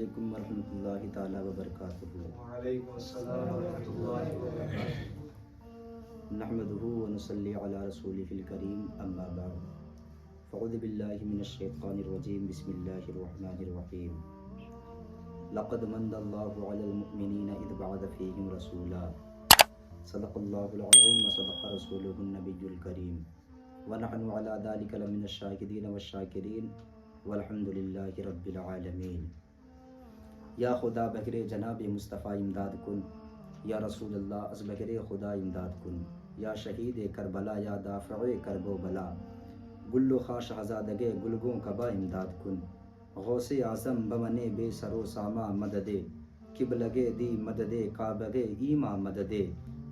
علیکم ورحمۃ اللہ تعالی وبرکاتہ۔ وعلیکم السلام ورحمۃ اللہ وبرکاتہ۔ نحمدہ ونصلی علی رسولہ الکریم، اما بعد، فاعوذ باللہ من الشیطان الرجیم، بسم اللہ الرحمن الرحیم۔ لقد من اللہ علی المؤمنین اذ بعث فیہم رسولا، صدق اللہ العظیم وصدق رسولہ النبی الکریم، ونحن علی ذلک لمن الشاہدین والشاکرین، والحمد للہ رب العالمین۔ یا خدا بغیر جناب مصطفیٰ امداد کن، یا رسول اللہ از بغیر خدا امداد کن، یا شہید کربلا یا دافع کرب و بلا، گل و خا شہزادگے گلگوں کبا امداد کن، غوث اعظم بمن بے سر و ساما مددے، قبلگے دی مددے کعبگے ایما مددے،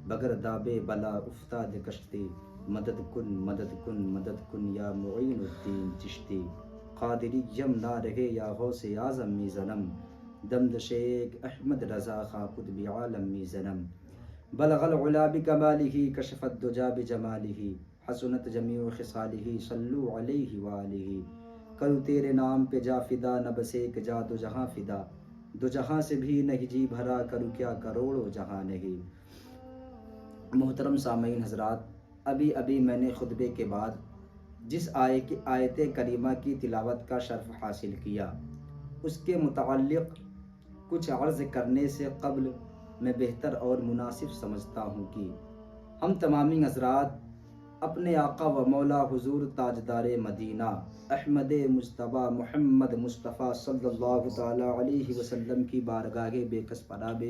بگر دابے بلا افتاد کشتی، مدد کن مدد کن مدد کن یا معین الدین چشتی، قادری یم نہ رہے یا غوث اعظم می زنم، دمد شیخ احمد رضا خاں قطب عالم می زنم، بلغ العلا بکمالہ کشف الدجا بجمالہ، حسنت جمیع خصالہ صلو علیہ وآلہ، کرو تیرے نام پہ جا فدا، نہ بس ایک جا دو جہاں فدا، دو جہاں سے بھی نہیں جی بھرا، کرو کیا کروڑوں جہاں نہیں۔ محترم سامعین حضرات، ابھی میں نے خطبے کے بعد جس آیت کریمہ کی تلاوت کا شرف حاصل کیا، اس کے متعلق کچھ عرض کرنے سے قبل میں بہتر اور مناسب سمجھتا ہوں کہ ہم تمامی حضرات اپنے آقا و مولا حضور تاجدار مدینہ احمد مجتبیٰ محمد مصطفیٰ صلی اللہ تعالی علیہ وسلم کی بارگاہ بے کس پناہ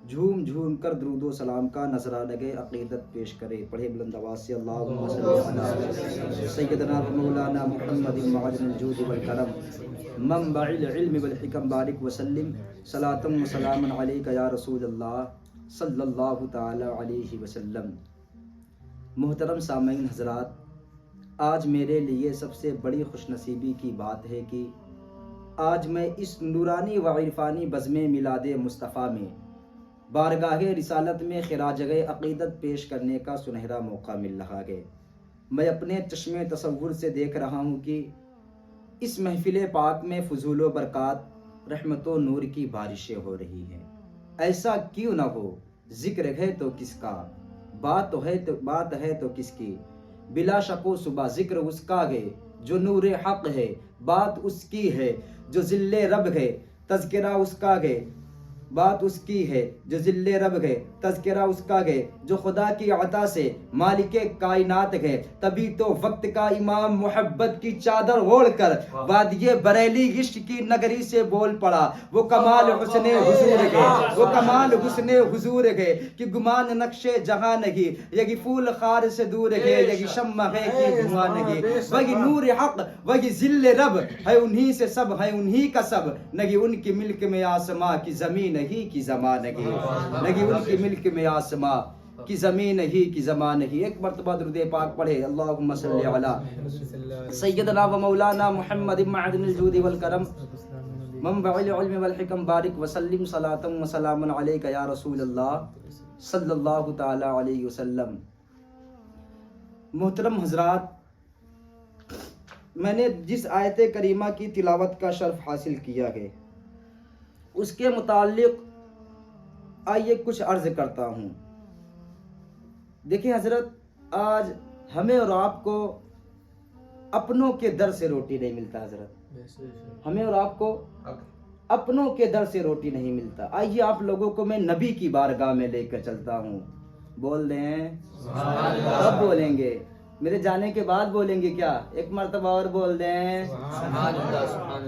جھوم جھوم کر درود و سلام کا نذرانہ عقیدت پیش کرے۔ پڑھے بلند آواز سے اللہم صلی علی سیدنا و مولانا محمد معدن الجود والکرم، منبع العلم والحکم، بارک وسلم صلاۃ و سلام علیک یا رسول اللہ صلی اللہ تعالی علیہ وسلم۔ محترم سامعین حضرات، آج میرے لیے سب سے بڑی خوش نصیبی کی بات ہے کہ آج میں اس نورانی و عرفانی بزم میلاد مصطفیٰ میں بارگاہ رسالت میں خراج عقیدت پیش کرنے کا سنہرا موقع مل رہا ہے۔ میں اپنے چشم تصور سے دیکھ رہا ہوں کہ اس محفل پاک میں فضول و برکات، رحمت و نور کی بارشیں ہو رہی ہیں۔ ایسا کیوں نہ ہو، ذکر ہے تو کس کا، بات ہے تو کس کی، بلا شک و صبح ذکر اس کا ہے جو نور حق ہے، بات اس کی ہے جو ذل رب ہے، تذکرہ اس کا ہے، بات اس کی ہے جو ذل رب ہے، تذکرہ اس کا ہے جو خدا کی عطا سے مالک کائنات ہے۔ تبھی تو وقت کا امام محبت کی چادر اوڑھ کر وادی بریلی عشق کی نگری سے بول پڑا، وہ کمال حسن حضور ہے، وہ کمال حسن حضور ہے کہ گمان نقش جہاں نہیں، یہی پھول خار سے دور ہے، یہی شمع ہے کہ دھواں نہیں، وہی نور حق وہی ذل رب ہے، انہی سے سب ہے انہی کا سب، نہیں ان کی ملک میں آسماں کی زمین ہی کی زمان نہیں، نہیں ان کی ملک میں آسماں کی زمین ہی کی زمان نہیں۔ ایک مرتبہ درود پاک پڑھے، اللہم صلی علی سیدنا و مولانا محمد معدن الجود والکرم، منبع العلم والحکم، بارک وسلم صلاۃ و سلام علیک یا رسول اللہ صلی اللہ تعالی علیہ وسلم۔ محترم حضرات، میں نے جس آیت کریمہ کی تلاوت کا شرف حاصل کیا ہے، اس کے متعلق آئیے کچھ عرض کرتا ہوں۔ دیکھیں حضرت، آج ہمیں اور آپ کو اپنوں کے در سے روٹی نہیں ملتا حضرت، ہمیں اور آپ کو اپنوں کے در سے روٹی نہیں ملتا۔ آئیے آپ لوگوں کو میں نبی کی بارگاہ میں لے کر چلتا ہوں۔ بول دیں کب بولیں گے؟ میرے جانے کے بعد بولیں گے کیا؟ ایک مرتبہ اور بول دیں۔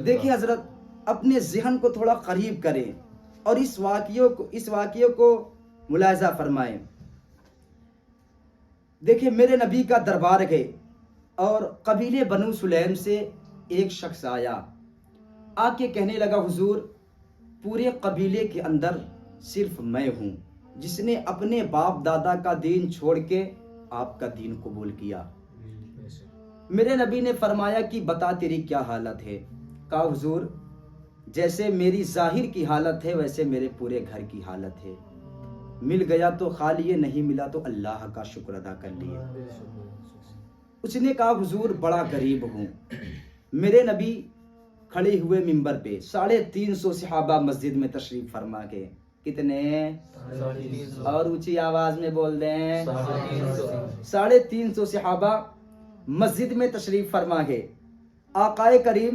دیکھیں حضرت، اپنے ذہن کو تھوڑا قریب کریں اور اس واقعے کو ملاحظہ فرمائیں۔ دیکھیں، میرے نبی کا دربار ہے اور قبیلے بنو سلیم سے ایک شخص آیا، آ کے کہنے لگا، حضور پورے قبیلے کے اندر صرف میں ہوں جس نے اپنے باپ دادا کا دین چھوڑ کے آپ کا دین قبول کیا۔ میرے نبی نے فرمایا کہ بتا تیری کیا حالت ہے؟ کہا حضور جیسے میری ظاہر کی حالت ہے ویسے میرے پورے گھر کی حالت ہے، مل گیا تو کھا لیے، نہیں ملا تو اللہ کا شکر ادا کر لیے۔ اس نے کہا حضور بڑا غریب ہوں۔ میرے نبی کھڑے ہوئے منبر پہ 350 صحابہ مسجد میں تشریف فرما کے. کتنے؟ اور اونچی آواز میں بول دیں. 350 صحابہ مسجد میں تشریف فرما کے آقائے کریم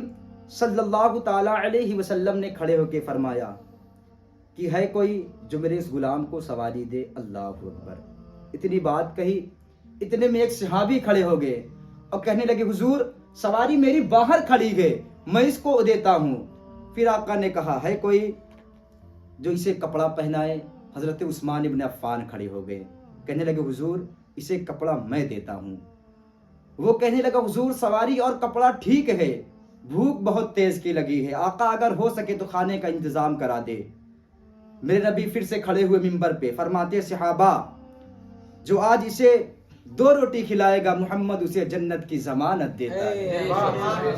صلی اللہ تعالی علیہ وسلم نے کھڑے ہو کے فرمایا کہ ہے کوئی جو میرے اس غلام کو سواری دے. اللہ اکبر. اتنی بات کہی، اتنے میں ایک صحابی کھڑے ہو گئے اور کہنے لگے حضور سواری میری باہر کھڑی ہے، میں اس کو دیتا ہوں. پھر آقا نے کہا ہے کوئی جو اسے کپڑا پہنائے. حضرت عثمان ابن عفان کھڑے ہو گئے، کہنے لگے حضور اسے کپڑا میں دیتا ہوں. وہ کہنے لگا حضور سواری اور کپڑا ٹھیک ہے، بھوک بہت تیز کی لگی ہے، آقا اگر ہو سکے تو کھانے کا انتظام کرا دے. میرے نبی پھر سے کھڑے ہوئے منبر پہ فرماتے صحابہ جو آج اسے 2 روٹی کھلائے گا محمد اسے جنت کی ضمانت دیتا ہے.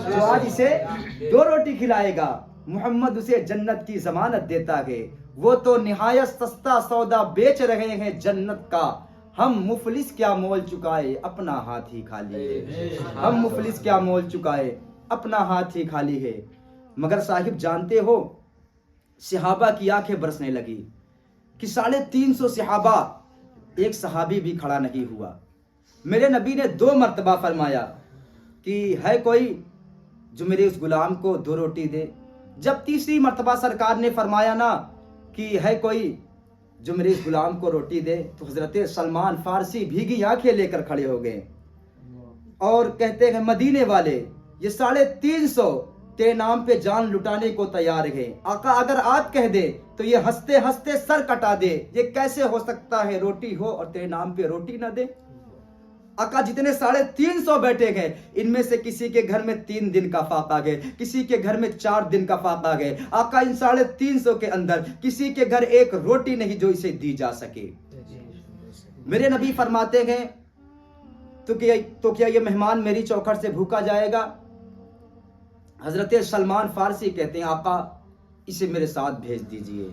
جو آج اسے 2 روٹی کھلائے گا محمد اسے جنت کی ضمانت دیتا ہے. وہ تو نہایت سستا سودا بیچ رہے ہیں جنت کا، ہم مفلس کیا مول چکائے اپنا ہاتھ ہی خالی ہے. ہم مفلس کیا مول چکائے اپنا ہاتھ ہی خالی ہے. مگر صاحب جانتے ہو صحابہ کی آنکھیں برسنے لگی کہ 350 صحابہ، ایک صحابی بھی کھڑا نہیں ہوا. میرے نبی نے 2 مرتبہ فرمایا کہ ہے کوئی جو میرے اس غلام کو 2 روٹی دے. جب تیسری مرتبہ سرکار نے فرمایا نا کہ ہے کوئی جو میرے اس غلام کو روٹی دے تو حضرت سلمان فارسی بھیگی آنکھیں لے کر کھڑے ہو گئے اور کہتے ہیں مدینے والے یہ 350 تیرے نام پہ جان لٹانے کو تیار ہے. آقا اگر آج کہہ دے تو یہ ہنستے ہنستے سر کٹا دے. یہ کیسے ہو سکتا ہے روٹی ہو اور تیرے نام پہ روٹی نہ دے. آقا جتنے 350 بیٹھے گئے ان میں سے کسی کے گھر میں 3 دن کا فاقہ گئے، کسی کے گھر میں 4 دن کا فاقہ گئے. آقا ان 350 کے اندر کسی کے گھر ایک روٹی نہیں جو اسے دی جا سکے. میرے نبی فرماتے ہیں تو کیا یہ مہمان میری چوکھٹ سے بھوکا جائے گا؟ حضرت سلمان فارسی کہتے ہیں آقا اسے میرے ساتھ بھیج دیجئے.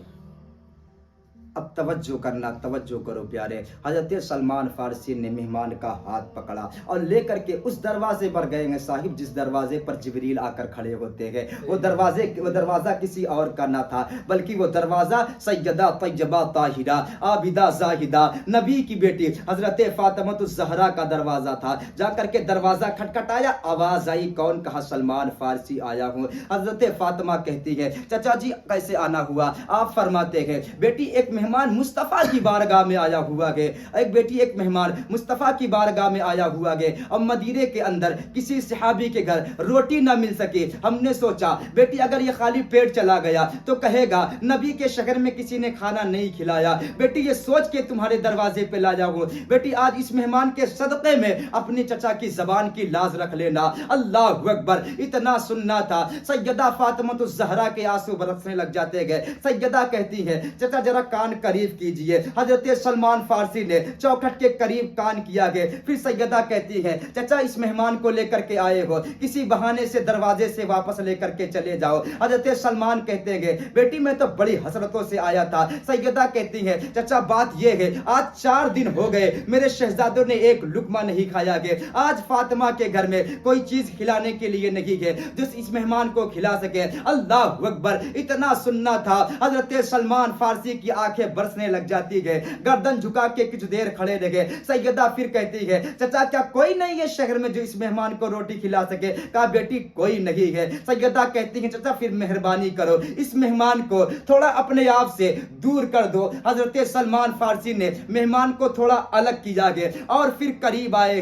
اب توجہ کرنا، توجہ کرو پیارے. حضرت سلمان فارسی نے مہمان کا ہاتھ پکڑا اور لے کر کے اس دروازے پر گئے ہیں صاحب جس دروازے پر جبریل آ کر کھڑے ہوتے ہیں. وہ دروازہ کسی اور کا نہ تھا بلکہ وہ دروازہ سیدہ طیبہ طاہرہ عابدہ زاہدہ نبی کی بیٹی حضرت فاطمہ الزہرا کا دروازہ تھا. جا کر کے دروازہ کھٹکھٹایا، آواز آئی کون؟ کہا سلمان فارسی آیا ہوں. حضرت فاطمہ کہتی ہے چچا جی کیسے آنا ہوا؟ آپ فرماتے ہیں بیٹی ایک مہمان مصطفیٰ کی بارگاہ میں آیا ہوا ہے. ایک مہمان مصطفیٰ کی بارگاہ میں آیا ہوا ہے اور مدینے کے اندر کسی صحابی کے گھر روٹی نہ مل سکی. ہم نے سوچا بیٹی اگر یہ خالی پیٹ چلا گیا تو کہے گا نبی کے شہر میں کسی نے کھانا نہیں کھلایا. بیٹی یہ سوچ کے تمہارے دروازے پہ لایا ہوں. بیٹی آج اس مہمان کے صدقے میں اپنی چچا کی زبان کی لاز رکھ لینا. اللہ اکبر. اتنا سننا تھا سیدہ فاطمہ الزہرا کے آنسو برسنے لگ جاتے گئے. سیدہ کہتی ہے چچا ذرا کان قریب کیجئے. حضرت سلمان فارسی نے چوکھٹ کے قریب کان کیا گئے. پھر سیدہ کہتی ہے چچا اس مہمان کو لے کر کے آئے ہو کسی بہانے سے دروازے سے واپس لے کر کے چلے جاؤ. حضرت سلمان کہتے گئے بیٹی میں تو بڑی حسرتوں سے آیا تھا. سیدہ کہتی ہے چچا بات یہ ہے آج 4 دن ہو گئے میرے شہزادوں نے ایک لقمہ نہیں کھایا گیا. آج فاطمہ کے گھر میں کوئی چیز کھلانے کے لیے نہیں ہے جس اس مہمان کو کھلا سکے. اللہ اکبر. اتنا سننا تھا حضرت سلمان فارسی کی آنکھیں برسنے لگ جاتی ہے. گردن جھکا کے کچھ دیر کھڑے رہے. سیدہ پھر کہتی ہے چچا کیا کوئی نہیں ہے شہر میں جو اس مہمان کو روٹی کھلا سکے؟ کہا بیٹی کوئی نہیں ہے. سیدہ کہتی ہے چچا پھر مہربانی کرو اس مہمان کو تھوڑا اپنے آپ سے دور کر دو. حضرت سلمان فارسی نے مہمان کو تھوڑا الگ کیا گیا اور پھر قریب آئے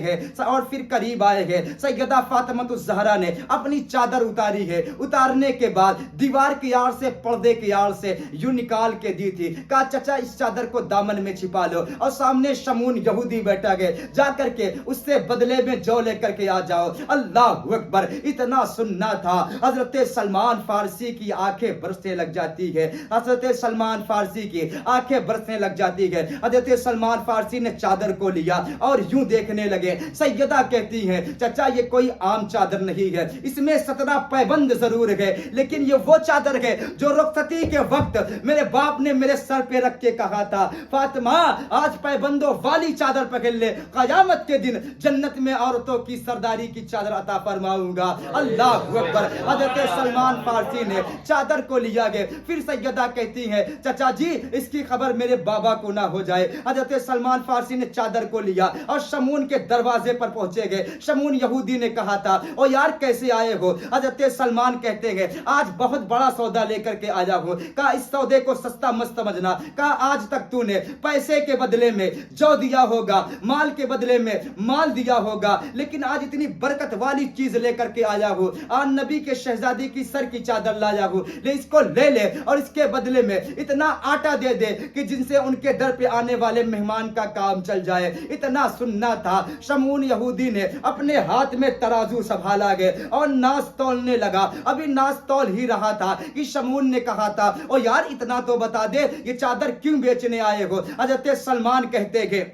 ہیں. سیدہ فاطمہ الزہرا نے اپنی چادر اتاری ہے. اتارنے کے بعد دیوار کی آڑ سے پردے کی آڑ سے یوں نکال کے دی تھی. کہا چچا اس چادر کو دامن میں چھپا لو اور سامنے شمون یہودی بیٹھا گئے جا کر کے اس سے بدلے میں جو لے کر کے آ جاؤ. اللہ اکبر. اتنا سننا تھا حضرت سلمان فارسی کی آنکھیں برسنے لگ جاتی ہے. حضرت سلمان فارسی کی آنکھیں برسنے لگ جاتی ہے. حضرت سلمان فارسی نے چادر کو لیا اور یوں دیکھنے لگے. سیدہ کہتی ہیں چچا یہ کوئی عام چادر نہیں ہے اس میں 17 پیبند ضرور ہے لیکن یہ وہ چادر ہے جو رخصتی کے وقت میرے باپ نے میرے سر پہ پہ رکھ کے کہا تھا فاطمہ آج پیبندوں والی چادر پکڑ لے, قیامت کے دن جنت میں عورتوں کی سرداری کی چادر عطا فرماؤں گا. اللہ اکبر. حضرت سلمان فارسی نے چادر کو لیا گیا. پھر سیدہ کہتی ہیں چچا جی اس کی خبر میرے بابا کو نہ ہو جائے. حضرت سلمان فارسی نے چادر کو لیا اور شمون کے دروازے پر پہنچے گئے. شمون یہودی نے کہا تھا او یار کیسے آئے ہو؟ حضرت سلمان کہتے ہیں آج بہت بڑا سودا لے کر کے آیا ہوں. کہا اس سودے کو سستا مت سمجھنا. کہا آج تک تو نے پیسے کے بدلے میں جو دیا ہوگا, مال کے بدلے میں مال دیا ہوگا, لیکن آج اتنی برکت والی چیز لے کر کے آیا ہوں. آج نبی کے شہزادی کی سر کی چادر لایا ہوں, اس کو لے لے اور اس کے بدلے میں اتنا آٹا دے دے کہ جن سے ان کے در پہ آنے والے مہمان کا کام چل جائے. اتنا سننا تھا. شمون یہودی نے اپنے ہاتھ میں ترازو سنبھالا گیا اور ناز تولنے لگا. ابھی ناز تول ہی رہا تھا کہ شمون نے کہا تھا او یار اتنا تو بتا دے یہ چادر کیوں بیچنے آئے ہو؟ حضرت سلمان کہتے گئے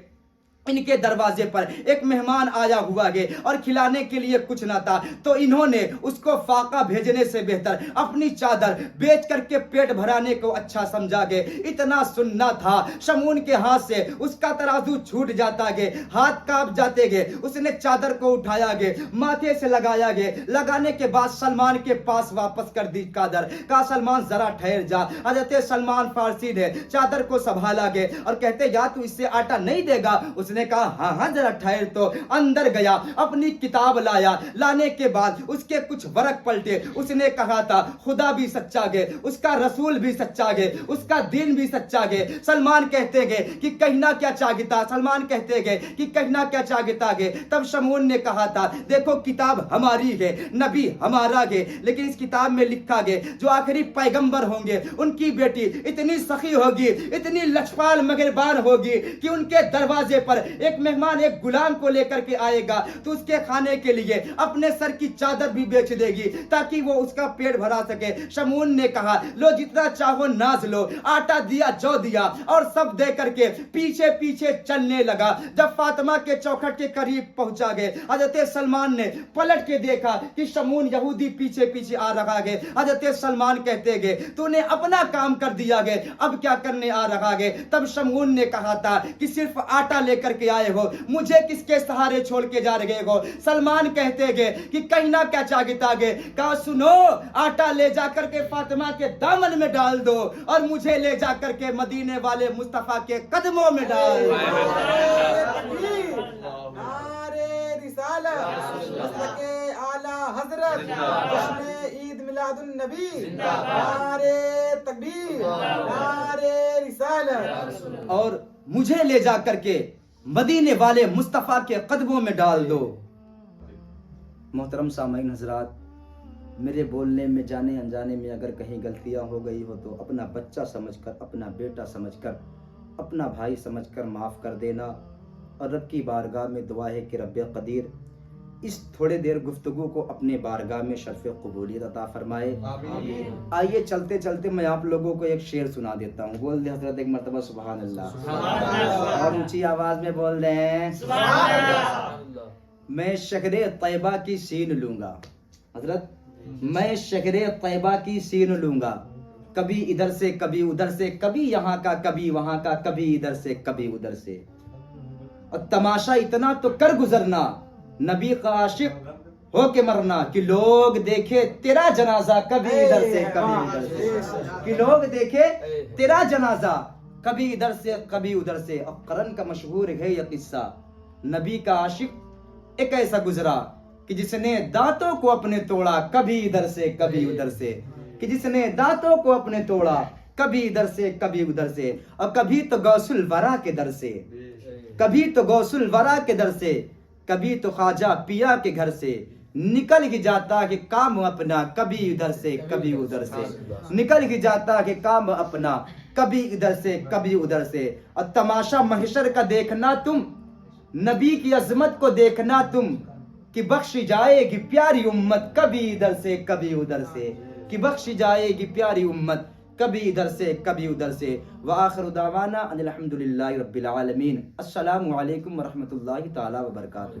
ان کے دروازے پر ایک مہمان آیا ہوا ہے اور کھلانے کے لیے کچھ نہ تھا, تو انہوں نے اس کو فاقہ بھیجنے سے بہتر اپنی چادر بیچ کر کے پیٹ بھرانے کو اچھا سمجھا گے. اتنا سننا تھا. شمون کے ہاتھ سے اس کا ترازو چھوٹ جاتا گے, ہاتھ کانپ جاتے گے. اس نے چادر کو اٹھایا گے, ماتھے سے لگایا گے. لگانے کے بعد سلمان کے پاس واپس کر دی چادر. کہا سلمان ذرا ٹھہر جا. حضرت سلمان فارسی نے چادر کو سنبھالا گے اور کہتے یا تو اس سے آٹا نہیں دے گا؟ اس نے کہا ہاں ذرا ٹھہر. تو اندر گیا, اپنی کتاب لایا. لانے کے بعد اس کے کچھ ورق پلٹے. اس نے کہا تھا خدا بھی سچا گے, اس کا رسول بھی سچا گے, اس کا دین بھی سچا گے. سلمان کہتے گئے کہ کہنا کیا چاہتا. سلمان کہتے گئے کہ کہنا کیا چاہتا گے. تب شمون نے کہا تھا دیکھو کتاب ہماری ہے, نبی ہمارا گے, لیکن اس کتاب میں لکھا گے جو آخری پیغمبر ہوں گے ان کی بیٹی اتنی سخی ہوگی, اتنی لچپال مہربان ہوگی کہ ان کے دروازے پر ایک مہمان ایک غلام کو لے کر کے آئے گا تو اس کے کھانے کے لیے اپنے سر کی چادر بھی بیچ دے گی تاکہ وہ اس کا پیٹ بھرا سکے. شمون نے کہا لو جتنا چاہو ناز لو. آٹا دیا, جو دیا اور سب دے کر کے پیچھے پیچھے چلنے لگا. جب فاطمہ کے چوکھٹ کے قریب پہنچا گئے, حضرت سلمان نے پلٹ کے دیکھا کہ شمون یہودی پیچھے پیچھے آ رہا ہے. حضرت سلمان کہتے گئے تو نے اپنا کام کر دیا گئے, اب کیا کرنے آ رہا ہے؟ تب شمون نے کہا تھا کہ صرف آٹا لے کر کے آئے ہو, مجھے کس کے سہارے چھوڑ کے جا رہے ہو؟ سلمان کہتے گئے کہ کہنا کیا چاہتا گے. کہا سنو آٹا لے جا کر کے فاطمہ کے دامن میں ڈال دو اور مجھے لے جا کر کے مدینے والے مصطفیٰ کے قدموں میں ڈال دو. حضرت جشن عید میلاد النبی, نعرے تکبیر, نعرے رسالت, اور مجھے لے جا کر کے مدینے والے مصطفیٰ کے قدموں میں ڈال دو. محترم سامعین حضرات, میرے بولنے میں جانے انجانے میں اگر کہیں غلطیاں ہو گئی ہو تو اپنا بچہ سمجھ کر, اپنا بیٹا سمجھ کر, اپنا بھائی سمجھ کر معاف کر دینا. اور رب کی بارگاہ میں دعا ہے کہ رب قدیر اس تھوڑے دیر گفتگو کو اپنے بارگاہ میں شرف قبولیت عطا فرمائے. آئیے چلتے چلتے میں آپ لوگوں کو ایک شعر سنا دیتا ہوں. بول دیں حضرت ایک مرتبہ سبحان اللہ, اور اونچی آواز میں بول دیں سبحان اللہ. میں شہر طیبہ کی سین لوں گا. حضرت میں شہر طیبہ کی سین لوں گا, کبھی ادھر سے کبھی ادھر سے, کبھی یہاں کا کبھی وہاں کا, کبھی ادھر سے کبھی ادھر سے. اور تماشا اتنا تو کر گزرنا, نبی کا عاشق ہو کے مرنا, کہ لوگ دیکھے تیرا جنازہ کبھی ادھر سے کبھی ادھر سے, کہ لوگ دیکھے تیرا جنازہ کبھی ادھر سے کبھی ادھر سے. اور قرن کا مشہور ہے یہ قصہ, نبی کا عاشق ایک ایسا گزرا کہ جس نے دانتوں کو اپنے توڑا کبھی ادھر سے کبھی ادھر سے, کہ جس نے دانتوں کو اپنے توڑا کبھی ادھر سے کبھی ادھر سے. اور کبھی تو غوث الورا کے در سے, کبھی تو غوث الورا کے در سے, کبھی تو خواجہ پیا کے گھر سے نکل ہی جاتا کہ کام اپنا کبھی ادھر سے کبھی ادھر سے, نکل ہی جاتا کہ کام اپنا کبھی ادھر سے کبھی ادھر سے. اور تماشا محشر کا دیکھنا تم, نبی کی عظمت کو دیکھنا تم, کہ بخش جائے گی پیاری امت کبھی ادھر سے کبھی ادھر سے, کہ بخش جائے گی پیاری امت کبھی ادھر سے کبھی ادھر سے. وآخر دعوانا ان الحمدللہ رب العالمین. السلام علیکم ورحمۃ اللہ تعالی وبرکاتہ.